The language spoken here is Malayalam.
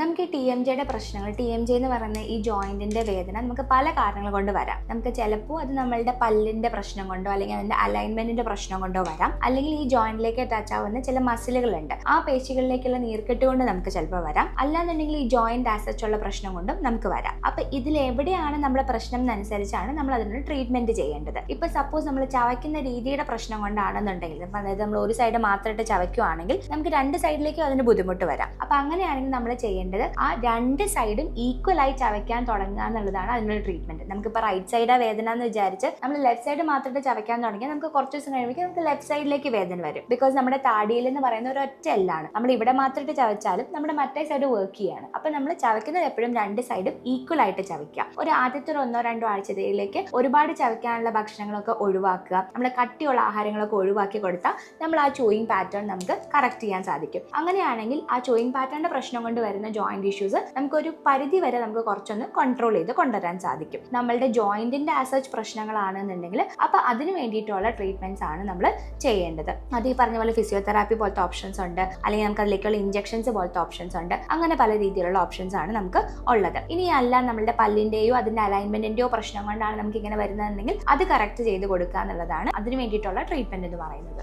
നമുക്ക് ഈ TMJയുടെ പ്രശ്നങ്ങൾ, TMJ എന്ന് പറയുന്ന ഈ ജോയിന്റിന്റെ വേദന നമുക്ക് പല കാരണങ്ങൾ കൊണ്ട് വരാം. നമുക്ക് ചിലപ്പോൾ അത് നമ്മളുടെ പല്ലിന്റെ പ്രശ്നം കൊണ്ടോ അല്ലെങ്കിൽ അതിന്റെ അലൈൻമെന്റിന്റെ പ്രശ്നം കൊണ്ടോ വരാം. അല്ലെങ്കിൽ ഈ ജോയിന്റിലേക്ക് അറ്റാച്ച് ആവുന്ന ചില മസിലുകളുണ്ട്, ആ പേശികളിലേക്കുള്ള നീർക്കെട്ട് കൊണ്ട് നമുക്ക് ചിലപ്പോൾ വരാം. അല്ലാന്നുണ്ടെങ്കിൽ ഈ ജോയിന്റ് ആസച്ചുള്ള പ്രശ്നം കൊണ്ടും നമുക്ക് വരാം. അപ്പൊ ഇതിൽ എവിടെയാണ് നമ്മുടെ പ്രശ്നം എന്നനുസരിച്ചാണ് നമ്മൾ അതിനൊരു ട്രീറ്റ്മെന്റ് ചെയ്യേണ്ടത്. ഇപ്പൊ സപ്പോസ് നമ്മൾ ചവയ്ക്കുന്ന രീതിയുടെ പ്രശ്നം കൊണ്ടാണെന്നുണ്ടെങ്കിൽ, അതായത് നമ്മൾ ഒരു സൈഡ് മാത്രമായിട്ട് ചവയ്ക്കുവാണെങ്കിൽ നമുക്ക് രണ്ട് സൈഡിലേക്കും അതിന് ബുദ്ധിമുട്ട് വരാം. അപ്പൊ അങ്ങനെയാണെങ്കിൽ നമ്മൾ ചെയ്യേണ്ടത് ആ രണ്ട് സൈഡും ഈക്വൽ ആയി ചവയ്ക്കാൻ തുടങ്ങുക എന്നുള്ളതാണ് അതിനുള്ള ട്രീറ്റ്മെന്റ്. നമുക്കിപ്പോൾ റൈറ്റ് സൈഡാ വേദന എന്ന് വിചാരിച്ച് നമ്മൾ ലെഫ്റ്റ് സൈഡ് മാത്രമായിട്ട് ചവയ്ക്കാൻ തുടങ്ങിയാൽ നമുക്ക് കുറച്ച് ദിവസം കഴിയുമ്പോൾ നമുക്ക് ലെഫ്റ്റ് സൈഡിലേക്ക് വേദന വരും. ബിക്കോസ് നമ്മുടെ താടിയിൽ എന്ന് പറയുന്ന ഒരു ഒറ്റ എല്ലാണ്. നമ്മൾ ഇവിടെ മാത്രമായിട്ട് ചവച്ചാലും നമ്മുടെ മറ്റേ സൈഡ് വർക്ക് ചെയ്യാണ്. അപ്പൊ നമ്മൾ ചവയ്ക്കുന്നത് എപ്പോഴും രണ്ട് സൈഡും ഈക്വൽ ആയിട്ട് ചവയ്ക്കുക. ഒരു ആദ്യത്തെ 1-2 ആഴ്ചയിലേക്ക് ഒരുപാട് ചവയ്ക്കാനുള്ള ഭക്ഷണങ്ങളൊക്കെ ഒഴിവാക്കുക. നമ്മൾ കട്ടിയുള്ള ആഹാരങ്ങളൊക്കെ ഒഴിവാക്കി കൊടുത്താൽ നമ്മൾ ആ ചോയിങ് പാറ്റേൺ നമുക്ക് കറക്റ്റ് ചെയ്യാൻ സാധിക്കും. അങ്ങനെയാണെങ്കിൽ ആ ചോയിങ് പാറ്റേണിന്റെ പ്രശ്നം കൊണ്ട് വരുന്ന ജോയിന്റ് ഇഷ്യൂസ് നമുക്കൊരു പരിധി വരെ നമുക്ക് കുറച്ചൊന്ന് കൺട്രോൾ ചെയ്ത് കൊണ്ടുവരാൻ സാധിക്കും. നമ്മളുടെ ജോയിന്റിന്റെ ആസച്ച് പ്രശ്നങ്ങളാണെന്നുണ്ടെങ്കിൽ അപ്പൊ അതിന് വേണ്ടിയിട്ടുള്ള ട്രീറ്റ്മെന്റ്സ് ആണ് നമ്മൾ ചെയ്യേണ്ടത്. അത് ഈ പറഞ്ഞ പോലെ ഫിസിയോതെറാപ്പി പോലത്തെ ഓപ്ഷൻസ് ഉണ്ട്, അല്ലെങ്കിൽ നമുക്ക് അതിലേക്കുള്ള ഇഞ്ചക്ഷൻസ് പോലത്തെ ഓപ്ഷൻസ് ഉണ്ട്. അങ്ങനെ പല രീതിയിലുള്ള ഓപ്ഷൻസ് ആണ് നമുക്ക് ഉള്ളത്. ഇനി അല്ല നമ്മളുടെ പല്ലിന്റെയോ അതിന്റെ അലൈൻമെന്റിന്റെയോ പ്രശ്നം കൊണ്ടാണ് നമുക്ക് ഇങ്ങനെ വരുന്നതെങ്കിൽ അത് കറക്റ്റ് ചെയ്ത് കൊടുക്കുക എന്നുള്ളതാണ് അതിന് വേണ്ടിയിട്ടുള്ള ട്രീറ്റ്മെന്റ് എന്ന് പറയുന്നത്.